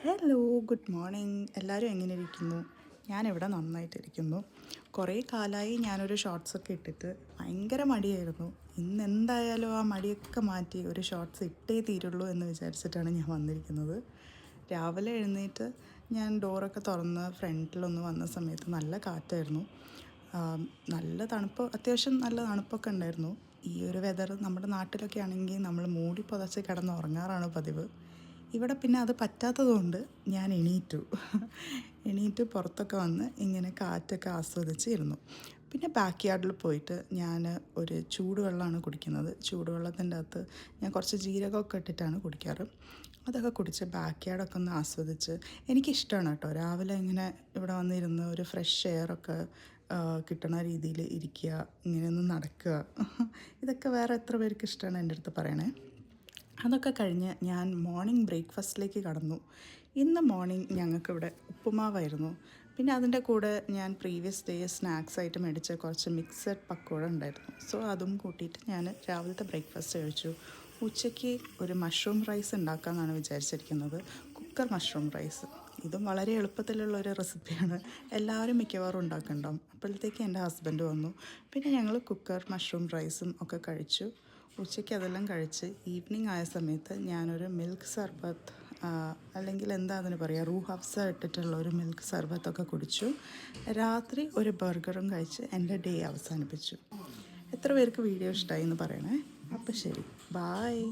Hello, good morning. എല്ലാവരും എങ്ങനെ ഇരിക്കുന്നു? ഞാനിവിടെ നന്നായിട്ടിരിക്കുന്നു. കുറേ കാലമായി ഞാനൊരു ഷോർട്സൊക്കെ ഇട്ടിട്ട് ഭയങ്കര മടിയായിരുന്നു. ഇന്ന് എന്തായാലും ആ മടിയൊക്കെ മാറ്റി ഒരു ഷോർട്സ് ഇട്ടേ തീരുള്ളൂ എന്ന് വിചാരിച്ചിട്ടാണ് ഞാൻ വന്നിരിക്കുന്നത്. രാവിലെ എഴുന്നേറ്റ് ഞാൻ ഡോറൊക്കെ തുറന്ന് ഫ്രണ്ടിലൊന്ന് വന്ന സമയത്ത് നല്ല കാറ്റായിരുന്നു. നല്ല തണുപ്പ്, അത്യാവശ്യം നല്ല തണുപ്പൊക്കെ ഉണ്ടായിരുന്നു. ഈ ഒരു വെതർ നമ്മുടെ നാട്ടിലൊക്കെ ആണെങ്കിൽ നമ്മൾ മൂടി പുതച്ച് കിടന്ന് ഉറങ്ങാറാണ് പതിവ്. ഇവിടെ പിന്നെ അത് പറ്റാത്തതുകൊണ്ട് ഞാൻ എണീറ്റ് പുറത്തൊക്കെ വന്ന് ഇങ്ങനെ കാറ്റൊക്കെ ആസ്വദിച്ച് ഇരുന്നു. പിന്നെ ബാക്ക് യാർഡിൽ പോയിട്ട് ഞാൻ ഒരു ചൂടുവെള്ളമാണ് കുടിക്കുന്നത്. ചൂടുവെള്ളത്തിൻ്റെ അകത്ത് ഞാൻ കുറച്ച് ജീരകമൊക്കെ ഇട്ടിട്ടാണ് കുടിക്കാറ്. അതൊക്കെ കുടിച്ച് ബാക്ക് യാർഡൊക്കെ ഒന്ന് ആസ്വദിച്ച്, എനിക്കിഷ്ടമാണ് കേട്ടോ രാവിലെ ഇങ്ങനെ ഇവിടെ വന്നിരുന്ന് ഒരു ഫ്രഷ് എയറൊക്കെ കിട്ടണ രീതിയിൽ ഇരിക്കുക, ഇങ്ങനെ ഒന്ന് നടക്കുക. ഇതൊക്കെ വേറെ എത്ര പേർക്ക് ഇഷ്ടമാണ് എൻ്റെ അടുത്ത് പറയണേ. അതൊക്കെ കഴിഞ്ഞ് ഞാൻ മോർണിംഗ് ബ്രേക്ക്ഫാസ്റ്റിലേക്ക് കടന്നു. ഇന്ന് മോർണിംഗ് ഞങ്ങൾക്കിവിടെ ഉപ്പുമാവായിരുന്നു. പിന്നെ അതിൻ്റെ കൂടെ ഞാൻ പ്രീവിയസ് ഡേ സ്നാക്സ് ആയിട്ട് മേടിച്ച കുറച്ച് മിക്സഡ് പക്കോട ഉണ്ടായിരുന്നു. സോ അതും കൂട്ടിയിട്ട് ഞാൻ രാവിലത്തെ ബ്രേക്ക്ഫാസ്റ്റ് കഴിച്ചു. ഉച്ചയ്ക്ക് ഒരു മഷ്റൂം റൈസ് ഉണ്ടാക്കാമെന്നാണ് വിചാരിച്ചിരിക്കുന്നത്. Cooker mushroom rice. ഇതും വളരെ എളുപ്പത്തിലുള്ള ഒരു റെസിപ്പിയാണ്. എല്ലാവരും മിക്കവാറും ഉണ്ടാക്കുന്നുണ്ടാവും. അപ്പോഴത്തേക്ക് എൻ്റെ ഹസ്ബൻഡ് വന്നു. പിന്നെ ഞങ്ങൾ കുക്കർ മഷ്റൂം റൈസും ഒക്കെ കഴിച്ചു. ഉച്ചയ്ക്ക് അതെല്ലാം കഴിച്ച് ഈവനിങ് ആയ സമയത്ത് ഞാനൊരു മിൽക്ക് സർബത്ത്, അല്ലെങ്കിൽ എന്താ അതിന് പറയുക, റൂഹ് അഫ്സ ഇട്ടിട്ടുള്ള ഒരു മിൽക്ക് സർബത്തൊക്കെ കുടിച്ചു. രാത്രി ഒരു ബർഗറും കഴിച്ച് എൻ്റെ ഡേ അവസാനിപ്പിച്ചു. എത്ര പേർക്ക് വീഡിയോ ഇഷ്ടമായി എന്ന് പറയണേ. അപ്പോൾ ശരി, ബായ്.